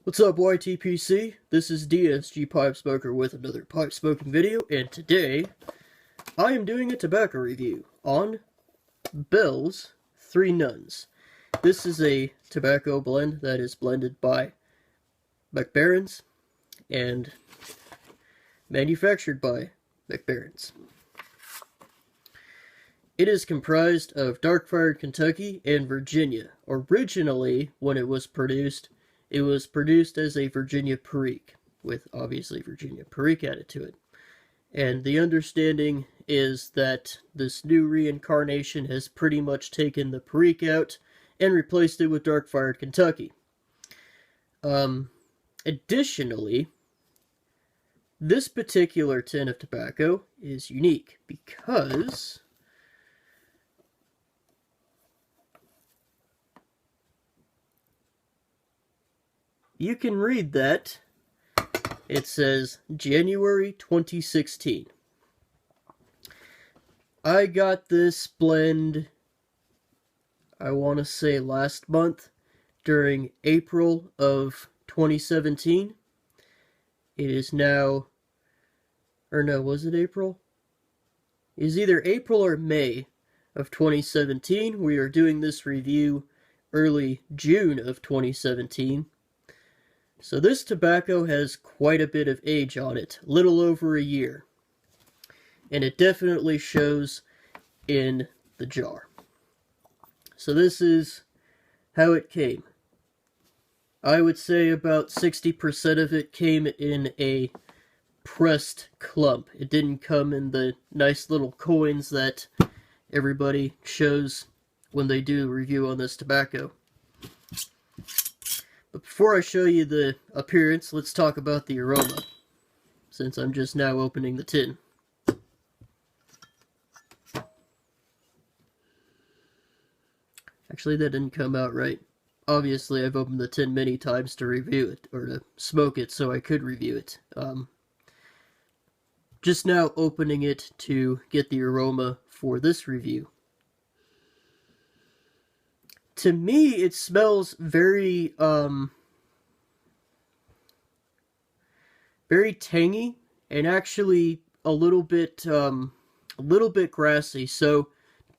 What's up, YTPC? This is DSG Pipe Smoker with another pipe smoking video, and today I am doing a tobacco review on Bell's 3 Nuns. This is a tobacco blend that is blended by McBaron's and manufactured by McBaron's. It is comprised of dark-fired Kentucky and Virginia. Originally, when it was produced as a Virginia Perique, with obviously Virginia Perique added to it. And the understanding is that this new reincarnation has pretty much taken the Perique out and replaced it with dark-fired Kentucky. Additionally, this particular tin of tobacco is unique because you can read that it says January 2016. I got this blend, I want to say last month, during April of 2017. It is now, or no, was it April? It is either April or May of 2017. We are doing this review early June of 2017. So this tobacco has quite a bit of age on it, little over a year. And it definitely shows in the jar. So this is how it came. I would say about 60% of it came in a pressed clump. It didn't come in the nice little coins that everybody shows when they do a review on this tobacco. But before I show you the appearance, let's talk about the aroma, since I'm just now opening the tin. Actually, that didn't come out right. Obviously, I've opened the tin many times to review it, or to smoke it so I could review it. Just now opening it to get the aroma for this review. To me, it smells very, very tangy, and actually a little bit grassy. So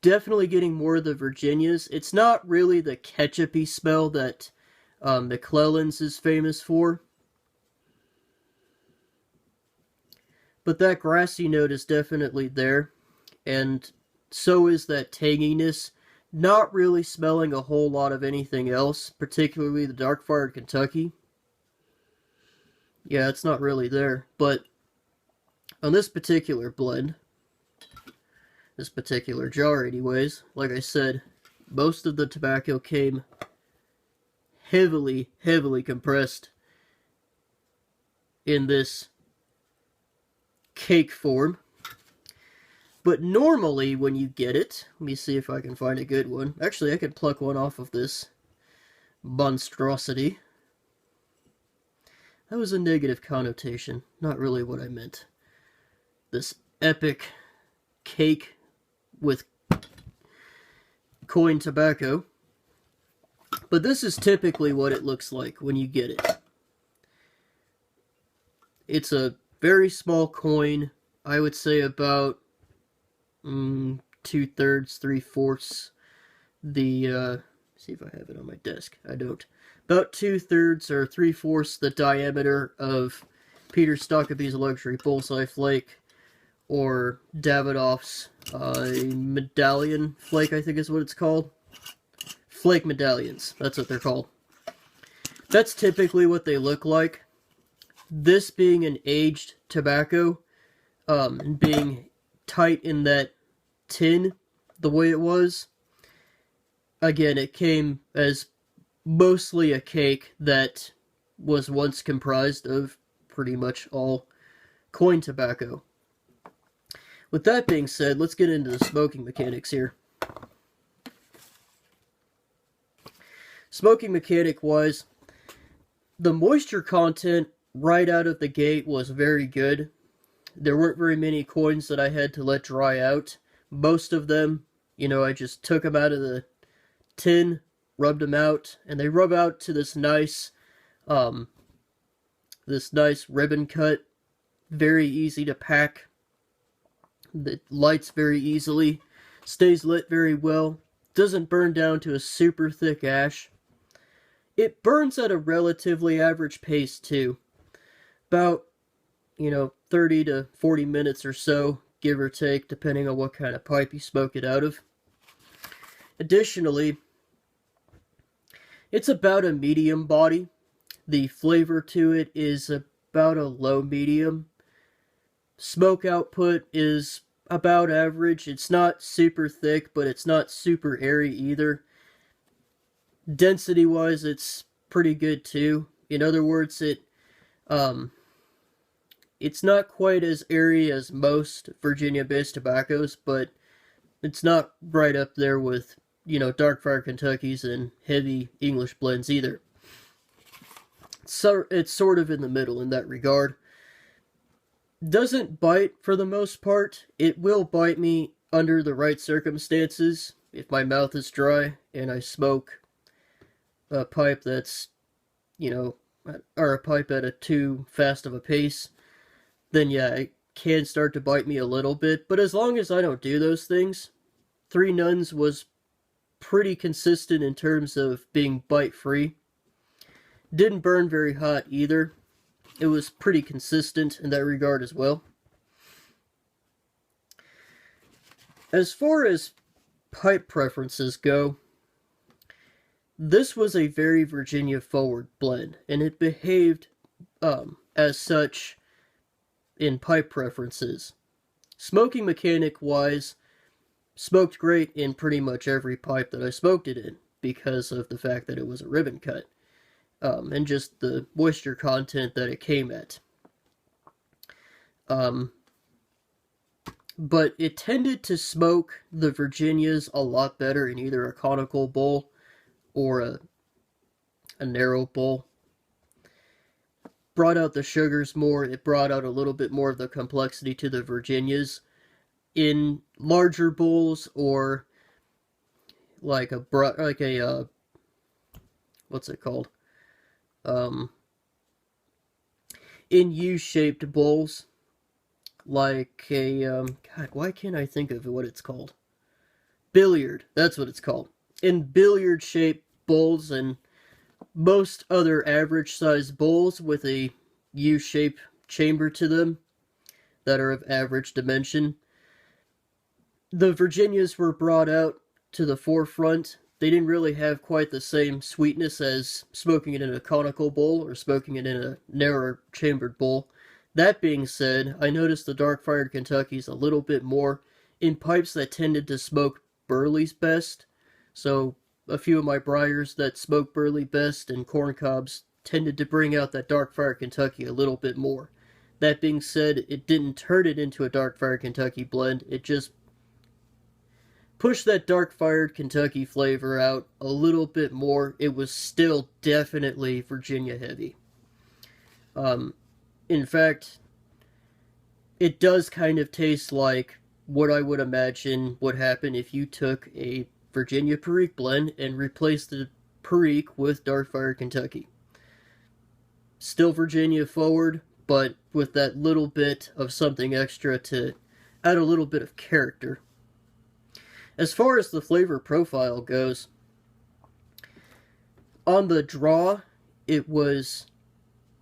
definitely getting more of the Virginias. It's not really the ketchup-y smell that McClellan's is famous for, but that grassy note is definitely there, and so is that tanginess. Not really smelling a whole lot of anything else, particularly the dark-fired Kentucky. Yeah, it's not really there, but on this particular blend, this particular jar anyways, like I said, most of the tobacco came heavily compressed in this cake form. But normally, when you get it, let me see if I can find a good one. Actually, I could pluck one off of this monstrosity. That was a negative connotation, not really what I meant. This epic cake with coin tobacco. But this is typically what it looks like when you get it. It's a very small coin, I would say about 2/3, 3/4 the, see if I have it on my desk. I don't. About 2/3 or 3/4 the diameter of Peter Stockaby's Luxury Bullseye Flake, or Davidoff's Medallion Flake, I think is what it's called. Flake medallions, that's what they're called. That's typically what they look like. This being an aged tobacco, and being tight in that tin the way it was, again, it came as mostly a cake that was once comprised of pretty much all coin tobacco. With that being said, let's get into the smoking mechanics here. Smoking mechanic wise, the moisture content right out of the gate was very good. There weren't very many coins that I had to let dry out. Most of them, I just took them out of the tin, rubbed them out, and they rub out to this nice This nice ribbon cut, very easy to pack. It lights very easily, stays lit very well, doesn't burn down to a super thick ash. It burns at a relatively average pace too. About, 30 to 40 minutes or so, give or take, depending on what kind of pipe you smoke it out of. Additionally, it's about a medium body. The flavor to it is about a low medium. Smoke output is about average. It's not super thick, but it's not super airy either. Density-wise, it's pretty good too. In other words, it's not quite as airy as most Virginia-based tobaccos, but it's not right up there with, dark fire Kentuckys and heavy English blends either. So it's sort of in the middle in that regard. Doesn't bite for the most part. It will bite me under the right circumstances. If my mouth is dry and I smoke a pipe that's, or a pipe at a too fast of a pace, then yeah, it can start to bite me a little bit. But as long as I don't do those things, Three Nuns was pretty consistent in terms of being bite-free. Didn't burn very hot either. It was pretty consistent in that regard as well. As far as pipe preferences go, this was a very Virginia-forward blend, and it behaved as such in pipe preferences. Smoking mechanic-wise, smoked great in pretty much every pipe that I smoked it in, because of the fact that it was a ribbon cut. And just the moisture content that it came at. But it tended to smoke the Virginias a lot better in either a conical bowl or a narrow bowl. Brought out the sugars more. It brought out a little bit more of the complexity to the Virginias. In larger bowls or like what's it called? In U-shaped bowls, like a, God, why can't I think of what it's called? Billiard, that's what it's called. In billiard-shaped bowls and most other average-sized bowls with a U-shaped chamber to them that are of average dimension, the Virginias were brought out to the forefront. They didn't really have quite the same sweetness as smoking it in a conical bowl or smoking it in a narrower chambered bowl. That being said, I noticed the dark-fired Kentuckys a little bit more in pipes that tended to smoke burleys best. So a few of my briars that smoke burley best and corn cobs tended to bring out that dark-fired Kentucky a little bit more. That being said, it didn't turn it into a dark-fired Kentucky blend. It just push that dark-fired Kentucky flavor out a little bit more. It was still definitely Virginia heavy. In fact, it does kind of taste like what I would imagine would happen if you took a Virginia Perique blend and replaced the Perique with dark-fired Kentucky. Still Virginia forward, but with that little bit of something extra to add a little bit of character. As far as the flavor profile goes, on the draw, it was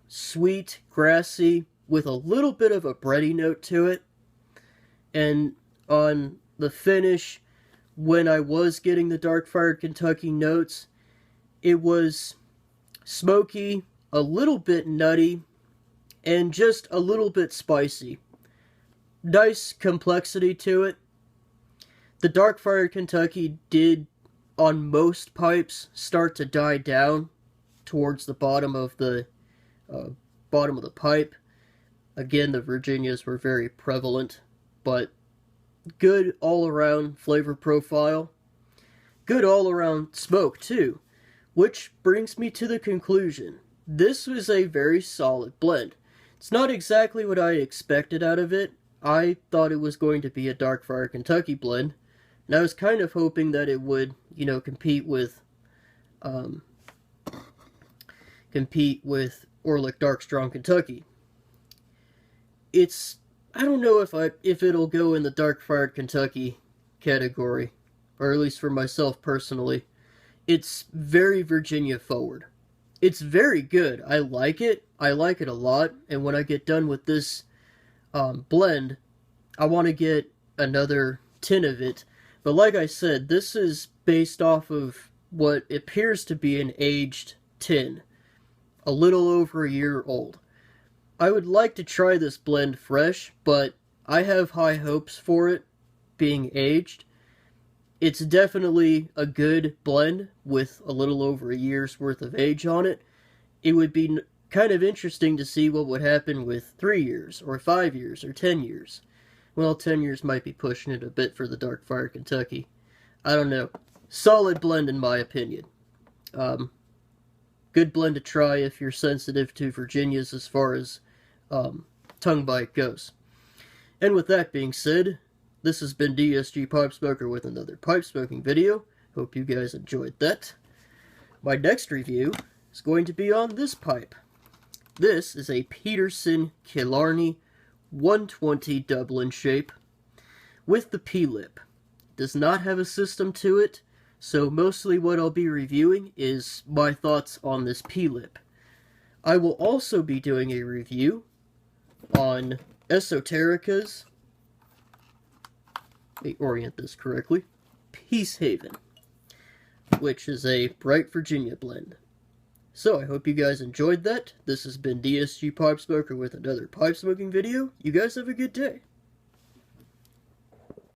sweet, grassy, with a little bit of a bready note to it. And on the finish, when I was getting the dark-fired Kentucky notes, it was smoky, a little bit nutty, and just a little bit spicy. Nice complexity to it. The dark-fired Kentucky did, on most pipes, start to die down towards the bottom of the pipe. Again, the Virginias were very prevalent, but good all-around flavor profile. Good all-around smoke, too. Which brings me to the conclusion. This was a very solid blend. It's not exactly what I expected out of it. I thought it was going to be a dark-fired Kentucky blend. And I was kind of hoping that it would, compete with compete with Orlick Dark Strong Kentucky. I don't know if it'll go in the Dark Fired Kentucky category, or at least for myself personally. It's very Virginia forward. It's very good. I like it. I like it a lot. And when I get done with this blend, I want to get another tin of it. But like I said, this is based off of what appears to be an aged tin, a little over a year old. I would like to try this blend fresh, but I have high hopes for it being aged. It's definitely a good blend with a little over a year's worth of age on it. It would be kind of interesting to see what would happen with 3 years, or 5 years, or 10 years. Well, 10 years might be pushing it a bit for the Dark Fire Kentucky. I don't know. Solid blend in my opinion. Good blend to try if you're sensitive to Virginias as far as tongue bite goes. And with that being said, this has been DSG Pipe Smoker with another pipe smoking video. Hope you guys enjoyed that. My next review is going to be on this pipe. This is a Peterson Killarney 120 Dublin shape with the P-lip. Does not have a system to it, so mostly what I'll be reviewing is my thoughts on this P-lip. I will also be doing a review on Esoterica's, let me orient this correctly, Peace Haven, which is a bright Virginia blend. So I hope you guys enjoyed that. This has been DSG Pipe Smoker with another pipe smoking video. You guys have a good day.